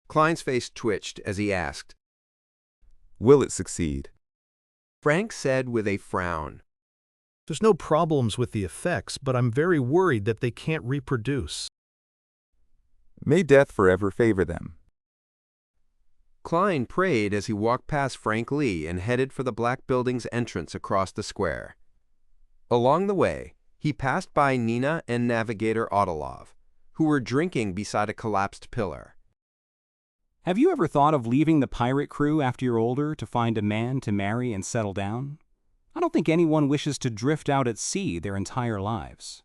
Klein's face twitched as he asked, Will it succeed? Frank said with a frown, There's no problems with the effects, but I'm very worried that they can't reproduce. May death forever favor them. Klein prayed as he walked past Frank Lee and headed for the black building's entrance across the square. Along the way, he passed by Nina and Navigator Adolov, who were drinking beside a collapsed pillar. Have you ever thought of leaving the pirate crew after you're older to find a man to marry and settle down? I don't think anyone wishes to drift out at sea their entire lives.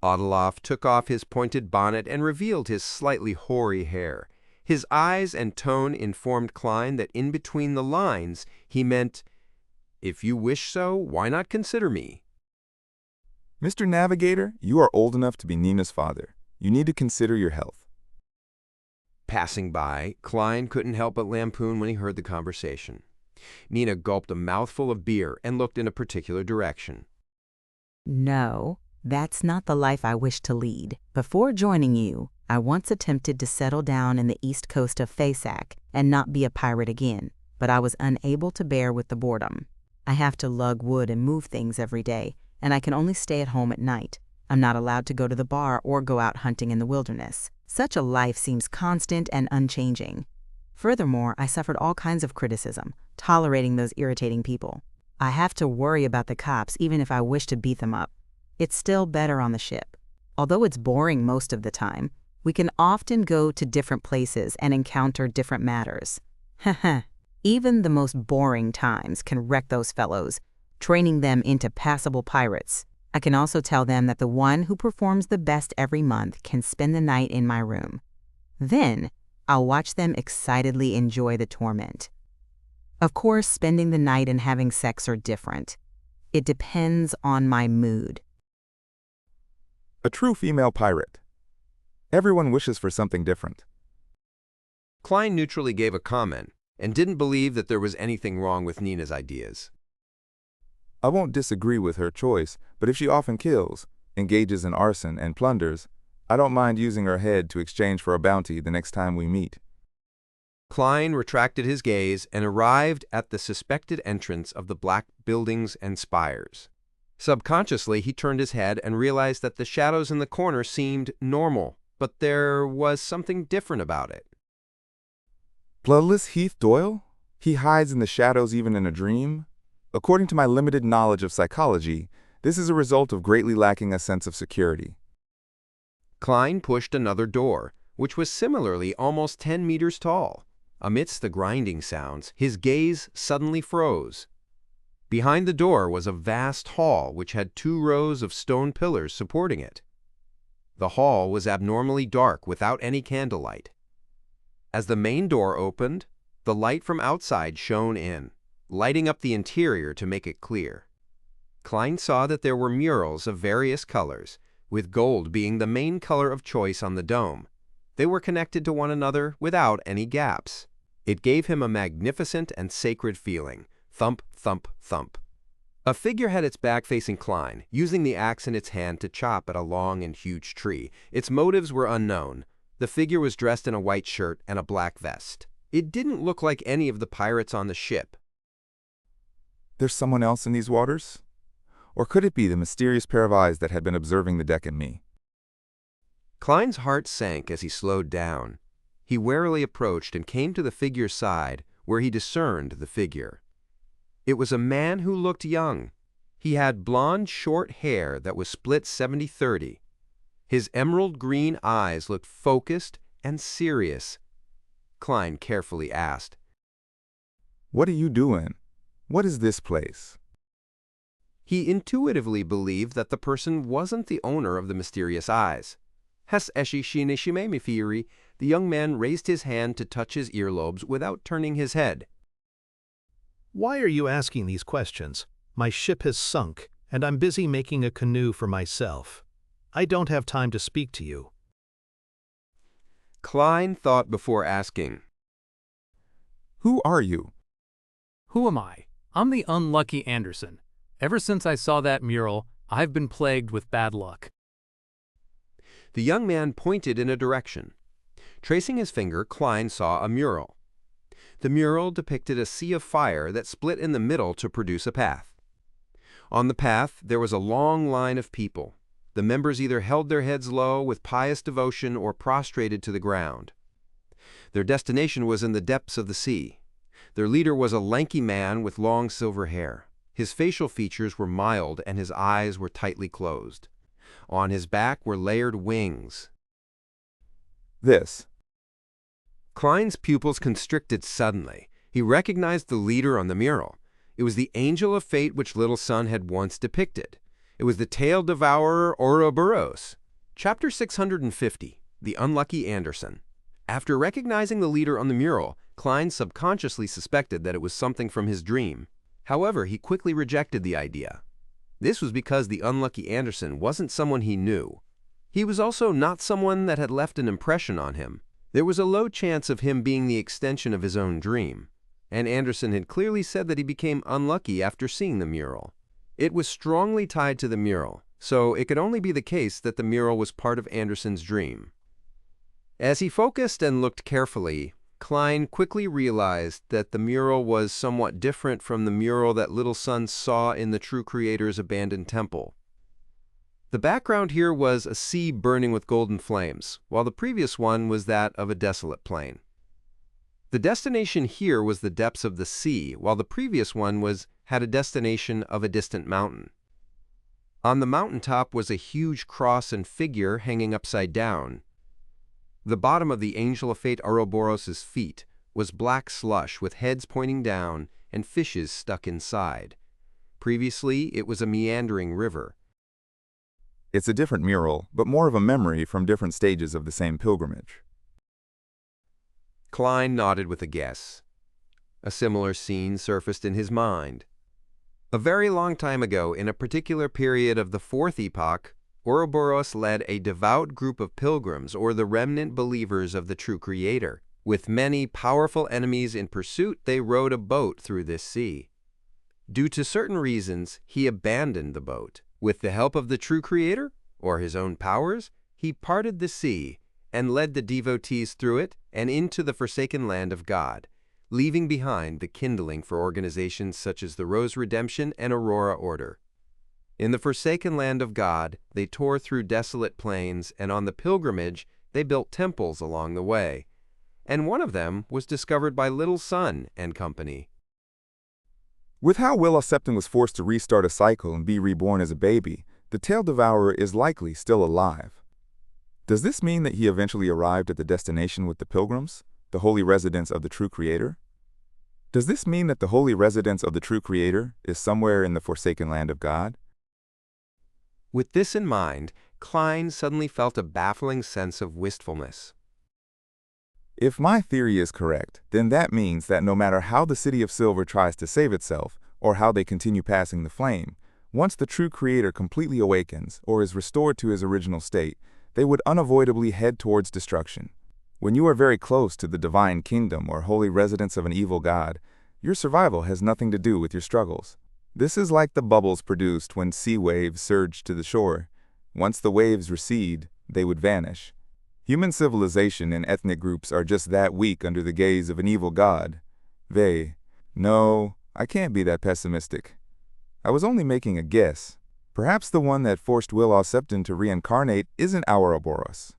Adolov took off his pointed bonnet and revealed his slightly hoary hair. His eyes and tone informed Klein that in between the lines he meant, "If you wish so, why not consider me?" Mr. Navigator, you are old enough to be Nina's father. You need to consider your health. Passing by, Klein couldn't help but lampoon when he heard the conversation. Nina gulped a mouthful of beer and looked in a particular direction. No, that's not the life I wish to lead. Before joining you, I once attempted to settle down in the east coast of Fasak and not be a pirate again, but I was unable to bear with the boredom. I have to lug wood and move things every day, and I can only stay at home at night. I'm not allowed to go to the bar or go out hunting in the wilderness. Such a life seems constant and unchanging. Furthermore, I suffered all kinds of criticism, tolerating those irritating people. I have to worry about the cops even if I wish to beat them up. It's still better on the ship. Although it's boring most of the time, we can often go to different places and encounter different matters. Even the most boring times can wreck those fellows, training them into passable pirates. I can also tell them that the one who performs the best every month can spend the night in my room. Then, I'll watch them excitedly enjoy the torment. Of course, spending the night and having sex are different. It depends on my mood. A true female pirate. Everyone wishes for something different. Klein neutrally gave a comment and didn't believe that there was anything wrong with Nina's ideas. I won't disagree with her choice, but if she often kills, engages in arson, and plunders, I don't mind using her head to exchange for a bounty the next time we meet. Klein retracted his gaze and arrived at the suspected entrance of the black buildings and spires. Subconsciously, he turned his head and realized that the shadows in the corner seemed normal, but there was something different about it. Bloodless Heath Doyle? He hides in the shadows even in a dream? According to my limited knowledge of psychology, this is a result of greatly lacking a sense of security. Klein pushed another door, which was similarly almost 10 meters tall. Amidst the grinding sounds, his gaze suddenly froze. Behind the door was a vast hall which had 2 rows of stone pillars supporting it. The hall was abnormally dark without any candlelight. As the main door opened, the light from outside shone in, lighting up the interior to make it clear. Klein saw that there were murals of various colors, with gold being the main color of choice on the dome. They were connected to one another without any gaps. It gave him a magnificent and sacred feeling. Thump, thump, thump. A figure had its back facing Klein, using the axe in its hand to chop at a long and huge tree. Its motives were unknown. The figure was dressed in a white shirt and a black vest. It didn't look like any of the pirates on the ship. There's someone else in these waters? Or could it be the mysterious pair of eyes that had been observing the deck and me? Klein's heart sank as he slowed down. He warily approached and came to the figure's side, where he discerned the figure. It was a man who looked young. He had blonde, short hair that was split 70-30. His emerald green eyes looked focused and serious. Klein carefully asked, "What are you doing? What is this place?" He intuitively believed that the person wasn't the owner of the mysterious eyes. The young man raised his hand to touch his earlobes without turning his head. Why are you asking these questions? My ship has sunk, and I'm busy making a canoe for myself. I don't have time to speak to you. Klein thought before asking, Who are you? Who am I? I'm the unlucky Anderson. Ever since I saw that mural, I've been plagued with bad luck. The young man pointed in a direction. Tracing his finger, Klein saw a mural. The mural depicted a sea of fire that split in the middle to produce a path. On the path, there was a long line of people. The members either held their heads low with pious devotion or prostrated to the ground. Their destination was in the depths of the sea. Their leader was a lanky man with long silver hair. His facial features were mild and his eyes were tightly closed. On his back were layered wings. This. Klein's pupils constricted suddenly. He recognized the leader on the mural. It was the angel of fate which Little Sun had once depicted. It was the tail devourer Ouroboros. Chapter 650, The Unlucky Anderson. After recognizing the leader on the mural, Klein subconsciously suspected that it was something from his dream. However, he quickly rejected the idea. This was because the unlucky Anderson wasn't someone he knew. He was also not someone that had left an impression on him. There was a low chance of him being the extension of his own dream, and Anderson had clearly said that he became unlucky after seeing the mural. It was strongly tied to the mural, so it could only be the case that the mural was part of Anderson's dream. As he focused and looked carefully, Klein quickly realized that the mural was somewhat different from the mural that Little Sun saw in the true creator's abandoned temple. The background here was a sea burning with golden flames, while the previous one was that of a desolate plain. The destination here was the depths of the sea, while the previous one had a destination of a distant mountain. On the mountaintop was a huge cross and figure hanging upside down. The bottom of the angel of fate Ouroboros' feet was black slush with heads pointing down and fishes stuck inside. Previously, it was a meandering river. It's a different mural, but more of a memory from different stages of the same pilgrimage. Klein nodded with a guess. A similar scene surfaced in his mind. A very long time ago, in a particular period of the Fourth Epoch, Ouroboros led a devout group of pilgrims, or the remnant believers of the true Creator. With many powerful enemies in pursuit, they rowed a boat through this sea. Due to certain reasons, he abandoned the boat. With the help of the true Creator, or his own powers, he parted the sea and led the devotees through it and into the forsaken land of God, leaving behind the kindling for organizations such as the Rose Redemption and Aurora Order. In the forsaken land of God, they tore through desolate plains, and on the pilgrimage, they built temples along the way. And one of them was discovered by Little Sun and company. With how Willow Septon was forced to restart a cycle and be reborn as a baby, the Tail Devourer is likely still alive. Does this mean that he eventually arrived at the destination with the pilgrims, the holy residence of the true Creator? Does this mean that the holy residence of the true Creator is somewhere in the forsaken land of God? With this in mind, Klein suddenly felt a baffling sense of wistfulness. If my theory is correct, then that means that no matter how the City of Silver tries to save itself, or how they continue passing the flame, once the true Creator completely awakens or is restored to his original state, they would unavoidably head towards destruction. When you are very close to the divine kingdom or holy residence of an evil god, your survival has nothing to do with your struggles. This is like the bubbles produced when sea waves surge to the shore. Once the waves recede, they would vanish. Human civilization and ethnic groups are just that weak under the gaze of an evil god. No, I can't be that pessimistic. I was only making a guess. Perhaps the one that forced Willow Septon to reincarnate isn't Ouroboros.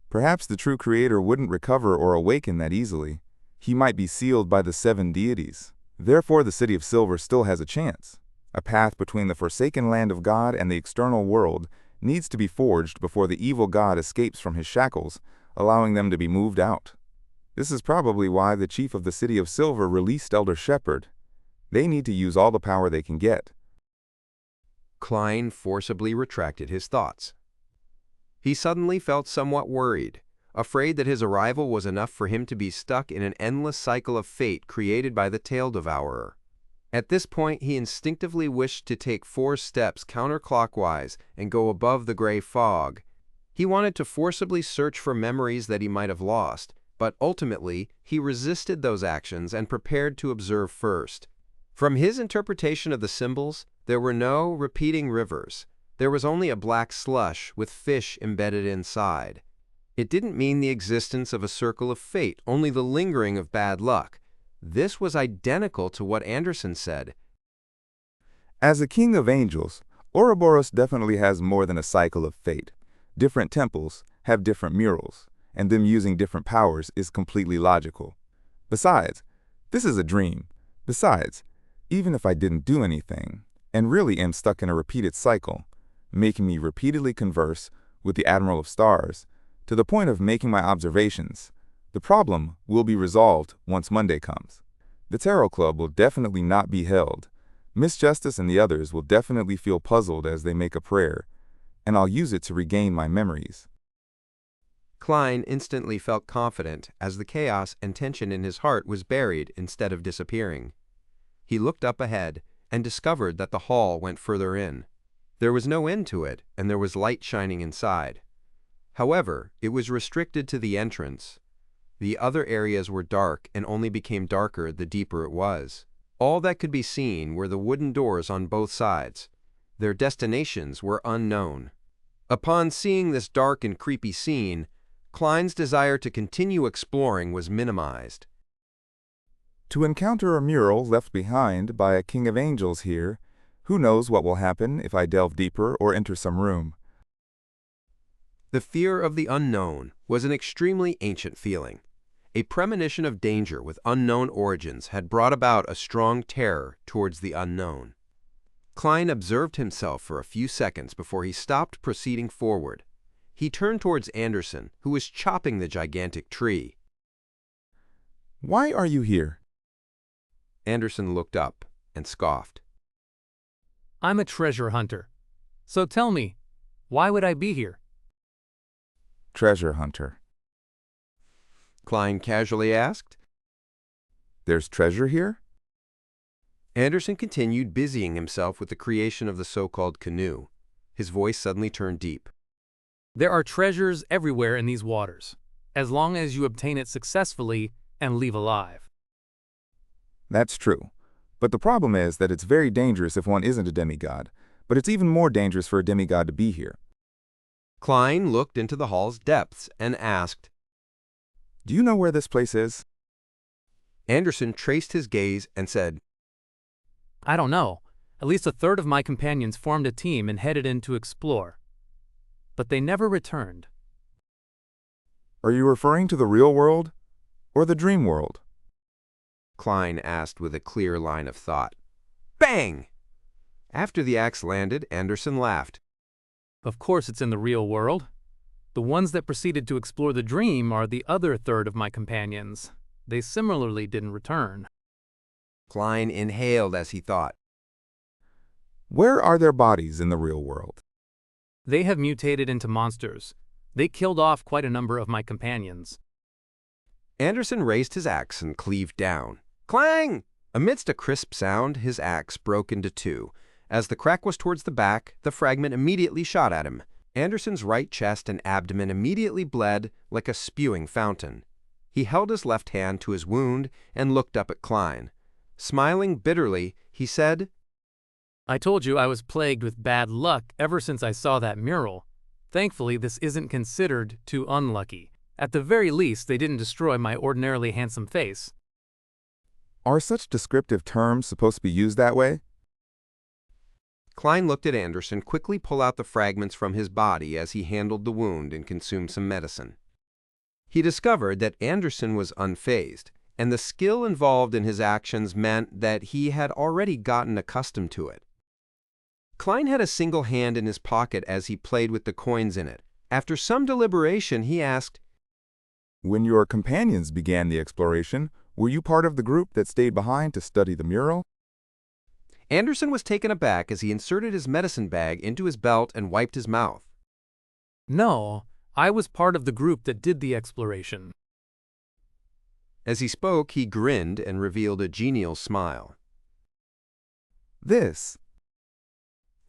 Perhaps the true Creator wouldn't recover or awaken that easily. He might be sealed by the 7 deities. Therefore, the City of Silver still has a chance. A path between the forsaken land of God and the external world needs to be forged before the evil god escapes from his shackles, allowing them to be moved out. This is probably why the chief of the City of Silver released Elder Shepherd. They need to use all the power they can get. Klein forcibly retracted his thoughts. He suddenly felt somewhat worried, afraid that his arrival was enough for him to be stuck in an endless cycle of fate created by the Tail Devourer. At this point, he instinctively wished to take 4 steps counterclockwise and go above the gray fog. He wanted to forcibly search for memories that he might have lost, but ultimately, he resisted those actions and prepared to observe first. From his interpretation of the symbols, there were no repeating rivers. There was only a black slush with fish embedded inside. It didn't mean the existence of a circle of fate, only the lingering of bad luck. This was identical to what Anderson said. As a king of angels, Ouroboros definitely has more than a cycle of fate. Different temples have different murals, and them using different powers is completely logical. Besides, this is a dream. Besides, even if I didn't do anything, and really am stuck in a repeated cycle, making me repeatedly converse with the Admiral of Stars, to the point of making my observations, the problem will be resolved once Monday comes. The Tarot Club will definitely not be held. Miss Justice and the others will definitely feel puzzled as they make a prayer, and I'll use it to regain my memories. Klein instantly felt confident as the chaos and tension in his heart was buried instead of disappearing. He looked up ahead and discovered that the hall went further in. There was no end to it, and there was light shining inside. However, it was restricted to the entrance. The other areas were dark and only became darker the deeper it was. All that could be seen were the wooden doors on both sides. Their destinations were unknown. Upon seeing this dark and creepy scene, Klein's desire to continue exploring was minimized. To encounter a mural left behind by a king of angels here, who knows what will happen if I delve deeper or enter some room. The fear of the unknown was an extremely ancient feeling. A premonition of danger with unknown origins had brought about a strong terror towards the unknown. Klein observed himself for a few seconds before he stopped proceeding forward. He turned towards Anderson, who was chopping the gigantic tree. Why are you here? Anderson looked up and scoffed. I'm a treasure hunter. So tell me, why would I be here? Treasure hunter. Klein casually asked. There's treasure here? Anderson continued busying himself with the creation of the so-called canoe. His voice suddenly turned deep. There are treasures everywhere in these waters, as long as you obtain it successfully and leave alive. That's true. But the problem is that it's very dangerous if one isn't a demigod, but it's even more dangerous for a demigod to be here. Klein looked into the hall's depths and asked, Do you know where this place is? Anderson traced his gaze and said, I don't know. At least a third of my companions formed a team and headed in to explore. But they never returned. Are you referring to the real world or the dream world? Klein asked with a clear line of thought. Bang! After the axe landed, Anderson laughed. Of course it's in the real world. The ones that proceeded to explore the dream are the other third of my companions. They similarly didn't return. Klein inhaled as he thought. Where are their bodies in the real world? They have mutated into monsters. They killed off quite a number of my companions. Anderson raised his axe and cleaved down. Clang! Amidst a crisp sound, his axe broke into two. As the crack was towards the back, the fragment immediately shot at him. Anderson's right chest and abdomen immediately bled like a spewing fountain. He held his left hand to his wound and looked up at Klein. Smiling bitterly, he said, I told you I was plagued with bad luck ever since I saw that mural. Thankfully, this isn't considered too unlucky. At the very least, they didn't destroy my ordinarily handsome face. Are such descriptive terms supposed to be used that way? Klein looked at Anderson quickly pull out the fragments from his body as he handled the wound and consumed some medicine. He discovered that Anderson was unfazed, and the skill involved in his actions meant that he had already gotten accustomed to it. Klein had a single hand in his pocket as he played with the coins in it. After some deliberation, he asked, When your companions began the exploration, were you part of the group that stayed behind to study the mural? Anderson was taken aback as he inserted his medicine bag into his belt and wiped his mouth. No, I was part of the group that did the exploration. As he spoke, he grinned and revealed a genial smile. This.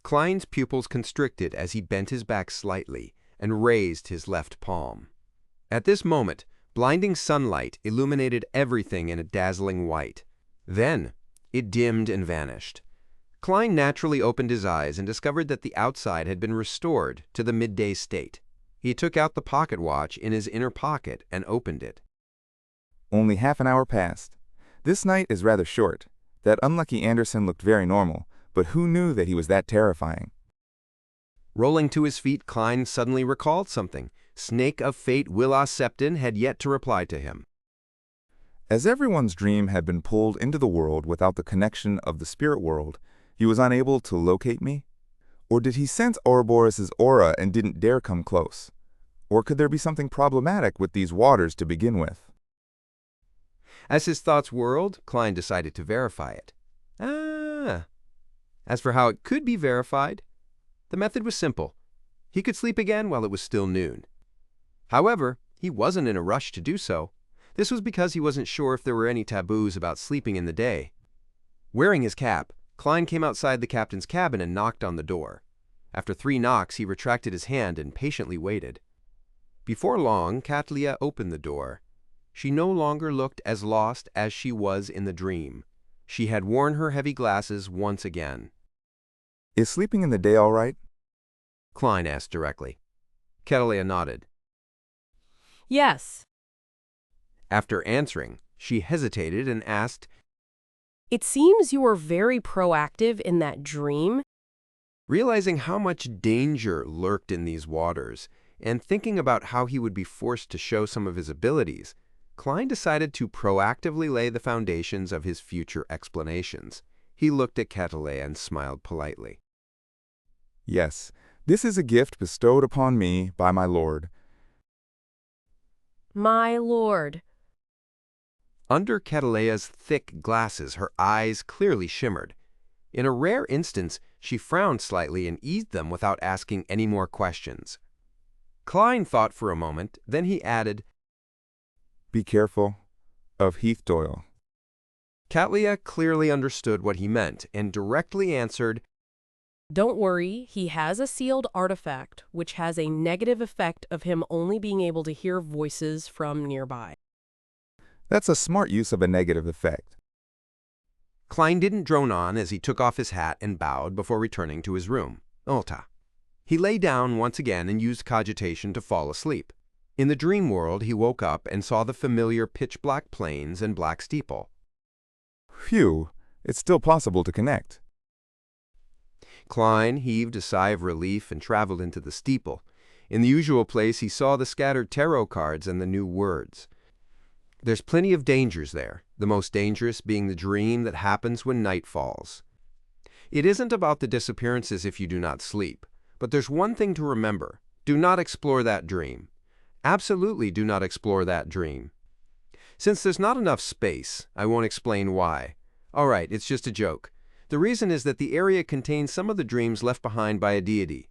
Klein's pupils constricted as he bent his back slightly and raised his left palm. At this moment, blinding sunlight illuminated everything in a dazzling white. Then, it dimmed and vanished. Klein naturally opened his eyes and discovered that the outside had been restored to the midday state. He took out the pocket watch in his inner pocket and opened it. Only half an hour passed. This night is rather short. That unlucky Anderson looked very normal, but who knew that he was that terrifying? Rolling to his feet, Klein suddenly recalled something. Snake of Fate Willa Septon had yet to reply to him. As everyone's dream had been pulled into the world without the connection of the spirit world, he was unable to locate me? Or did he sense Ouroboros' aura and didn't dare come close? Or could there be something problematic with these waters to begin with? As his thoughts whirled, Klein decided to verify it. As for how it could be verified, the method was simple. He could sleep again while it was still noon. However, he wasn't in a rush to do so. This was because he wasn't sure if there were any taboos about sleeping in the day. Wearing his cap, Klein came outside the captain's cabin and knocked on the door. After 3 knocks, he retracted his hand and patiently waited. Before long, Katlia opened the door. She no longer looked as lost as she was in the dream. She had worn her heavy glasses once again. Is sleeping in the day all right? Klein asked directly. Katlia nodded. Yes. After answering, she hesitated and asked, It seems you were very proactive in that dream. Realizing how much danger lurked in these waters, and thinking about how he would be forced to show some of his abilities, Klein decided to proactively lay the foundations of his future explanations. He looked at Katlia and smiled politely. Yes, this is a gift bestowed upon me by my lord. My lord. Under Katalia's thick glasses, her eyes clearly shimmered. In a rare instance, she frowned slightly and eased them without asking any more questions. Klein thought for a moment, then he added, Be careful of Heath Doyle. Catlia clearly understood what he meant and directly answered, Don't worry, he has a sealed artifact, which has a negative effect of him only being able to hear voices from nearby. That's a smart use of a negative effect. Klein didn't drone on as he took off his hat and bowed before returning to his room. Ulta. He lay down once again and used cogitation to fall asleep. In the dream world, he woke up and saw the familiar pitch-black plains and black steeple. Phew, it's still possible to connect. Klein heaved a sigh of relief and traveled into the steeple. In the usual place, he saw the scattered tarot cards and the new words. There's plenty of dangers there, the most dangerous being the dream that happens when night falls. It isn't about the disappearances if you do not sleep, but there's one thing to remember. Do not explore that dream. Absolutely do not explore that dream. Since there's not enough space, I won't explain why. All right, it's just a joke. The reason is that the area contains some of the dreams left behind by a deity.